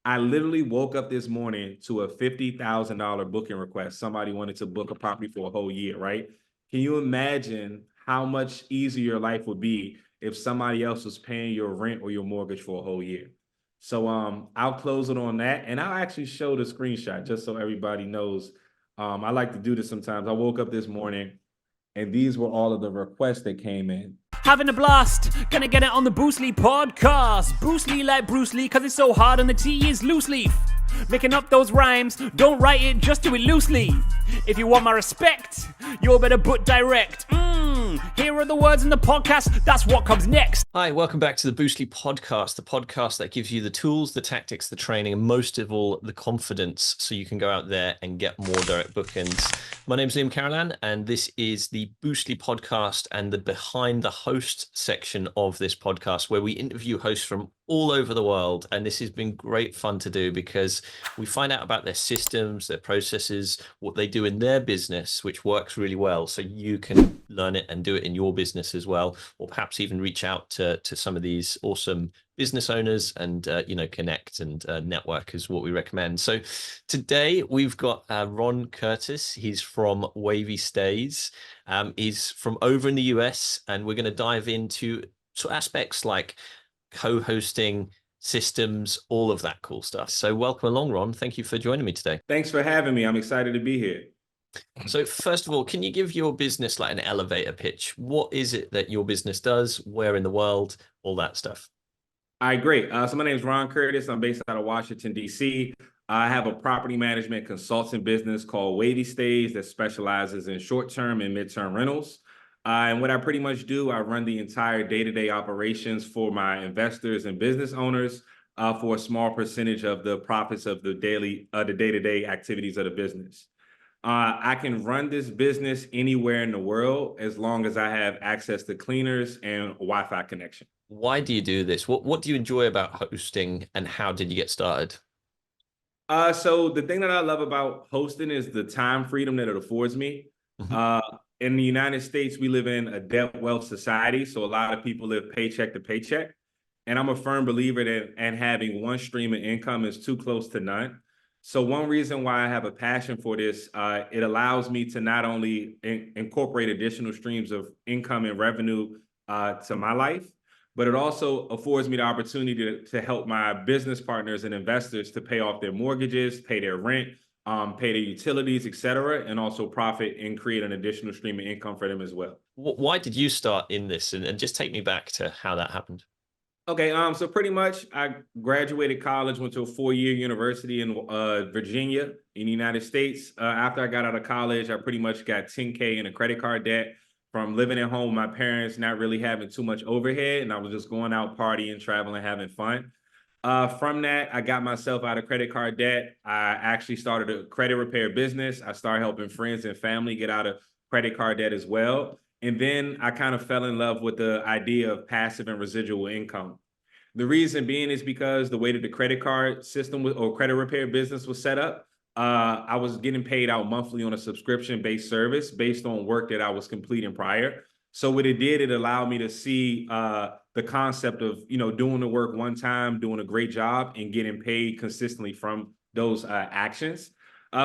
I literally woke up this morning to a $50,000 booking request. Somebody wanted to book a property for a whole year, right? Can you imagine how much easier your life would be if somebody else was paying your rent or your mortgage for a whole year? So I'll close it on that, and I'll actually show the screenshot just so everybody knows. I like to do this sometimes. I woke up this morning, and these were all of the requests that came in. Having a blast, gonna get it on the Bruce Lee podcast. Bruce Lee like Bruce Lee, cause it's so hard and the T is loose leaf. Making up those rhymes, don't write it, just do it loosely. If you want my respect, you better put direct. Here are the words in the podcast, that's what comes next. Hi, welcome back to the Bruce Lee podcast, the podcast that gives you the tools, the tactics, the training, and most of all, the confidence so you can go out there and get more direct bookings. My name is Liam Carolan, and this is the Bruce Lee podcast and the behind the host section of this podcast, where we interview hosts from all over the world. And this has been great fun to do because we find out about their systems, their processes, what they do in their business, which works really well. So you can learn it and do it in your business as well, or perhaps even reach out to some of these awesome business owners and, connect and network is what we recommend. So today we've got Ron Curtis. He's from Wavy Stays. He's from over in the US, and we're going to dive into aspects like co-hosting, systems, all of that cool stuff. So welcome along, Ron. Thank you for joining me today. Thanks for having me. I'm excited to be here. So first of all, can you give your business like an elevator pitch? What is it that your business does? Where in the world? All that stuff. All right, great. So my name is Ron Curtis. I'm based out of Washington, D.C. I have a property management consulting business called Wavy Stays that specializes in short-term and midterm rentals. And what I pretty much do, I run the entire day-to-day operations for my investors and business owners for a small percentage of the profits of the day-to-day activities of the business. I can run this business anywhere in the world as long as I have access to cleaners and a Wi-Fi connection. Why do you do this? What do you enjoy about hosting, and how did you get started? So the thing that I love about hosting is the time freedom that it affords me. In the United States, we live in a debt wealth society, so a lot of people live paycheck to paycheck. And I'm a firm believer that and having one stream of income is too close to none. So one reason why I have a passion for this, it allows me to not only incorporate additional streams of income and revenue to my life, but it also affords me the opportunity to help my business partners and investors to pay off their mortgages, pay their rent, pay their utilities, et cetera, and also profit and create an additional stream of income for them as well. Why did you start in this? And just take me back to how that happened. Okay, so pretty much I graduated college, went to a 4-year university in Virginia in the United States. After I got out of college, I pretty much got $10K in a credit card debt from living at home with my parents, not really having too much overhead, and I was just going out partying, traveling, having fun. From that, I got myself out of credit card debt. I actually started a credit repair business. I started helping friends and family get out of credit card debt as well. And then I kind of fell in love with the idea of passive and residual income. The reason being is because the way that the credit card system or credit repair business was set up, I was getting paid out monthly on a subscription-based service based on work that I was completing prior. So what it did, it allowed me to see the concept of, doing the work one time, doing a great job, and getting paid consistently from those actions.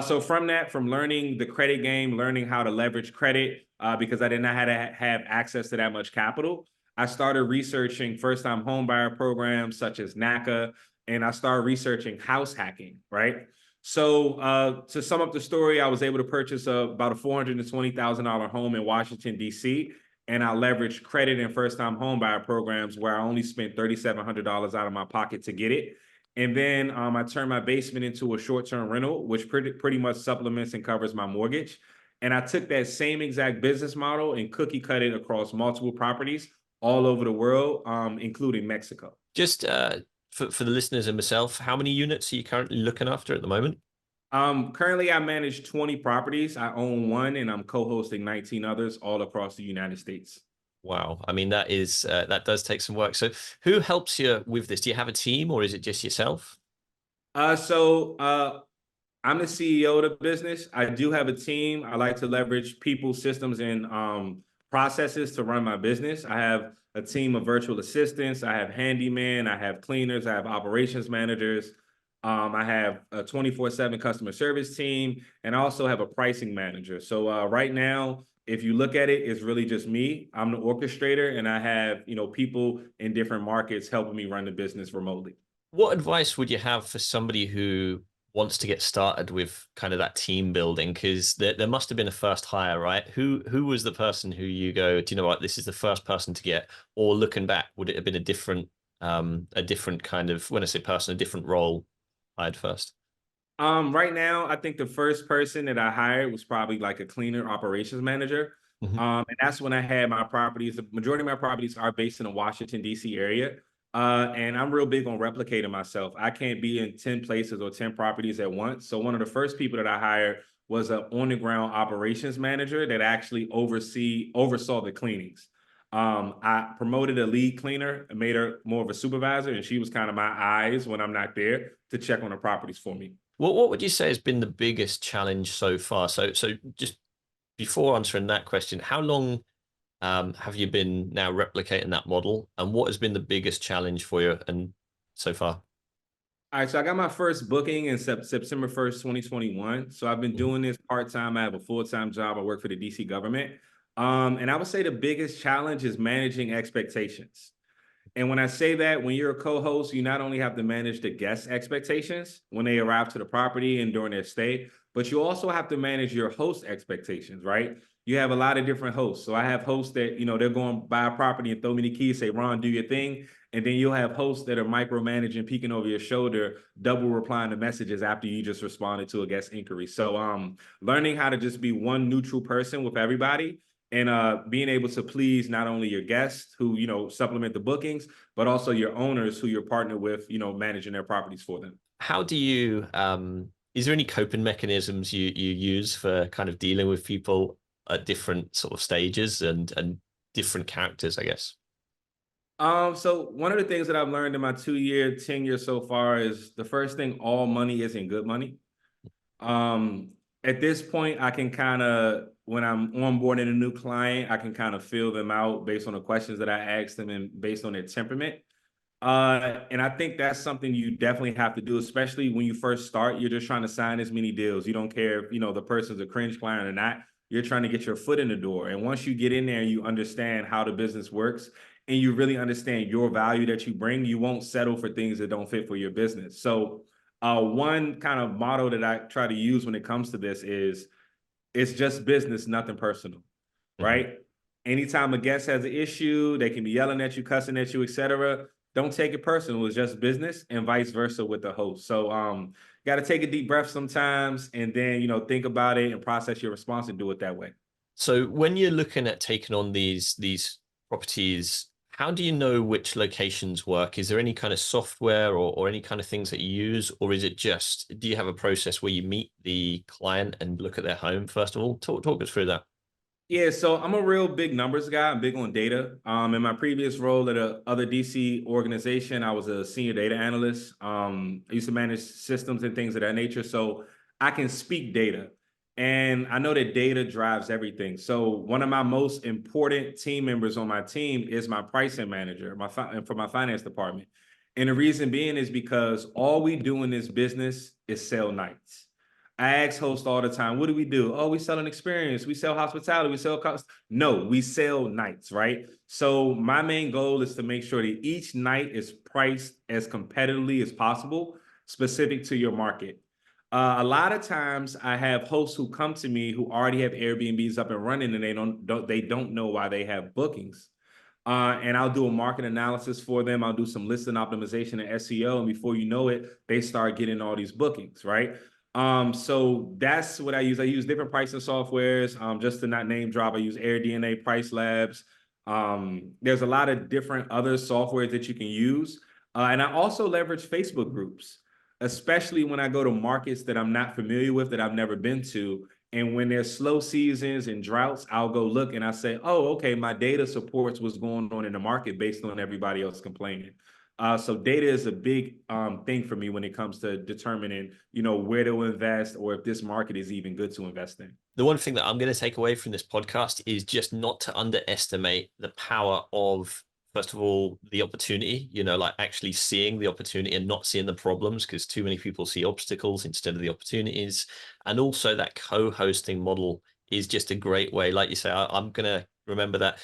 So from learning the credit game, learning how to leverage credit, because I did not have access to that much capital, I started researching first-time homebuyer programs such as NACA, and I started researching house hacking, right? So to sum up the story, I was able to purchase about a $420,000 home in Washington, D.C., and I leveraged credit and first-time homebuyer programs where I only spent $3,700 out of my pocket to get it. And then I turned my basement into a short-term rental, which pretty much supplements and covers my mortgage. And I took that same exact business model and cookie cut it across multiple properties all over the world, including Mexico. Just for the listeners and myself, how many units are you currently looking after at the moment? Currently, I manage 20 properties. I own one, and I'm co-hosting 19 others all across the United States. Wow. I mean, that does take some work. So who helps you with this? Do you have a team, or is it just yourself? So I'm the CEO of the business. I do have a team. I like to leverage people, systems, and processes to run my business. I have a team of virtual assistants. I have handyman. I have cleaners. I have operations managers. I have a 24/7 customer service team, and I also have a pricing manager. So right now, if you look at it, it's really just me. I'm the orchestrator, and I have, people in different markets helping me run the business remotely. What advice would you have for somebody who wants to get started with kind of that team building? Because there must have been a first hire, right? Who was the person who you go, do you know what, this is the first person to get? Or looking back, would it have been a different kind of, when I say person, a different role hired first? Right now, I think the first person that I hired was probably like a cleaner operations manager. Mhm. And that's when I had my properties. The majority of my properties are based in the Washington, D.C. area. And I'm real big on replicating myself. I can't be in 10 places or 10 properties at once. So one of the first people that I hired was an on-the-ground operations manager that actually oversaw the cleanings. I promoted a lead cleaner and made her more of a supervisor, and she was kind of my eyes when I'm not there to check on the properties for me. What would you say has been the biggest challenge so far? So just before answering that question, how long have you been now replicating that model, and what has been the biggest challenge for you and so far? All right, so I got my first booking in September 1st, 2021. So I've been Mhm. doing this part-time. I have a full-time job. I work for the DC government. And I would say the biggest challenge is managing expectations. And when I say that, when you're a co-host, you not only have to manage the guest expectations when they arrive to the property and during their stay, but you also have to manage your host expectations, right? You have a lot of different hosts. So I have hosts that, they're going to buy a property and throw me the keys, say, Ron, do your thing. And then you'll have hosts that are micromanaging, peeking over your shoulder, double replying to messages after you just responded to a guest inquiry. So learning how to just be one neutral person with everybody, and being able to please not only your guests who, supplement the bookings, but also your owners who you're partnered with, managing their properties for them. How do you is there any coping mechanisms you use for kind of dealing with people at different sort of stages and different characters, I guess? So one of the things that I've learned in my 2-year tenure so far is the first thing, all money isn't good money. Um, at this point, I can kind of, when I'm onboarding a new client, I can kind of feel them out based on the questions that I ask them and based on their temperament. And I think that's something you definitely have to do, especially when you first start. You're just trying to sign as many deals. You don't care if, the person's a cringe client or not. You're trying to get your foot in the door. And once you get in there and you understand how the business works and you really understand your value that you bring, you won't settle for things that don't fit for your business. So one kind of motto that I try to use when it comes to this is it's just business, nothing personal, Mhm. right? Anytime a guest has an issue, they can be yelling at you, cussing at you, etc. Don't take it personal. It's just business, and vice versa with the host. So got to take a deep breath sometimes and then, think about it and process your response and do it that way. So when you're looking at taking on these properties, how do you know which locations work? Is there any kind of software or any kind of things that you use, or is it just, do you have a process where you meet the client and look at their home first of all? Talk us through that. Yeah, so I'm a real big numbers guy. I'm big on data. In my previous role at a other DC organization, I was a senior data analyst. I used to manage systems and things of that nature. So I can speak data. And I know that data drives everything. So one of my most important team members on my team is my pricing manager, for my finance department. And the reason being is because all we do in this business is sell nights. I ask hosts all the time, what do we do? Oh, we sell an experience. We sell hospitality. We sell cost. No, we sell nights, right? So my main goal is to make sure that each night is priced as competitively as possible, specific to your market. A lot of times I have hosts who come to me who already have Airbnbs up and running and they don't know why they have bookings. And I'll do a market analysis for them. I'll do some listing optimization and SEO. And before you know it, they start getting all these bookings, right? So that's what I use. I use different pricing softwares. Just to not name drop, I use AirDNA, Price Labs. There's a lot of different other softwares that you can use. And I also leverage Facebook groups, especially when I go to markets that I'm not familiar with, that I've never been to. And when there's slow seasons and droughts, I'll go look and I say, oh, okay, my data supports what's going on in the market based on everybody else complaining. So data is a big thing for me when it comes to determining, where to invest or if this market is even good to invest in. The one thing that I'm going to take away from this podcast is just not to underestimate the power of first of all, the opportunity, like actually seeing the opportunity and not seeing the problems, because too many people see obstacles instead of the opportunities. And also that co-hosting model is just a great way. Like you say, I'm going to remember that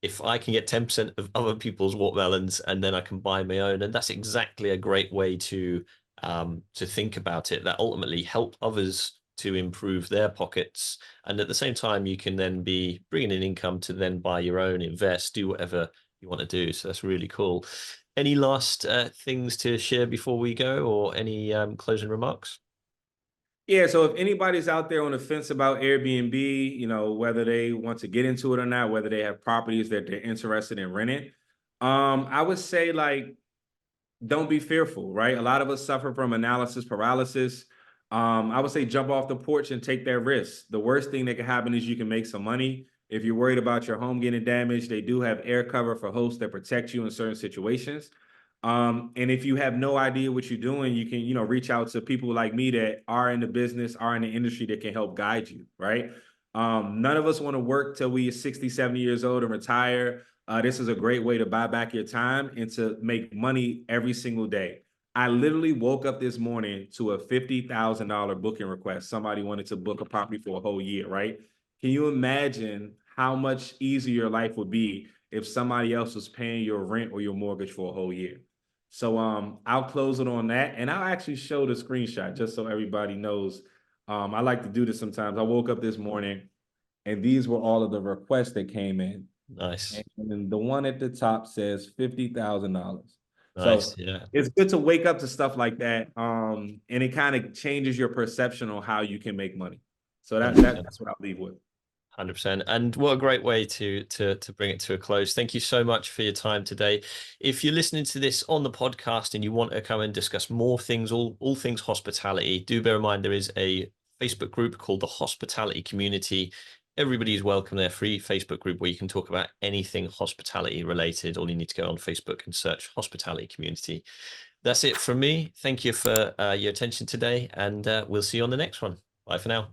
if I can get 10% of other people's watermelons and then I can buy my own, and that's exactly a great way to think about it, that ultimately help others to improve their pockets. And at the same time, you can then be bringing in income to then buy your own, invest, do whatever you want to do. So that's really cool. Any last things to share before we go, or any closing remarks? Yeah, so if anybody's out there on the fence about Airbnb, whether they want to get into it or not, whether they have properties that they're interested in renting, I would say, like, don't be fearful, right? A lot of us suffer from analysis paralysis. I would say jump off the porch and take that risk. The worst thing that can happen is you can make some money. If you're worried about your home getting damaged, they do have air cover for hosts that protect you in certain situations. And if you have no idea what you're doing, you can, reach out to people like me that are in the business, are in the industry, that can help guide you, right? None of us want to work till we are 60, 70 years old and retire. This is a great way to buy back your time and to make money every single day. I literally woke up this morning to a $50,000 booking request. Somebody wanted to book a property for a whole year, right? Can you imagine how much easier your life would be if somebody else was paying your rent or your mortgage for a whole year? So I'll close it on that, and I'll actually show the screenshot just so everybody knows. I like to do this sometimes. I woke up this morning and these were all of the requests that came in. Nice. And the one at the top says $50,000. Nice. So Yeah. it's good to wake up to stuff like that. And it kind of changes your perception on how you can make money. So that's what I'll leave with. 100%. And what a great way to bring it to a close. Thank you so much for your time today. If you're listening to this on the podcast and you want to come and discuss more things, all things hospitality, do bear in mind there is a Facebook group called the Hospitality Community. Everybody is welcome there, free Facebook group where you can talk about anything hospitality related. All you need to go on Facebook and search Hospitality Community. That's it from me. Thank you for your attention today, and we'll see you on the next one. Bye for now.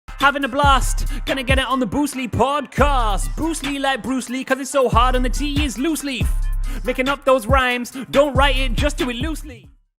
Having a blast, gonna get it on the Boostly podcast. Boostly like Bruce Lee, cause it's so hard and the T is loose leaf. Making up those rhymes, don't write it, just do it loosely.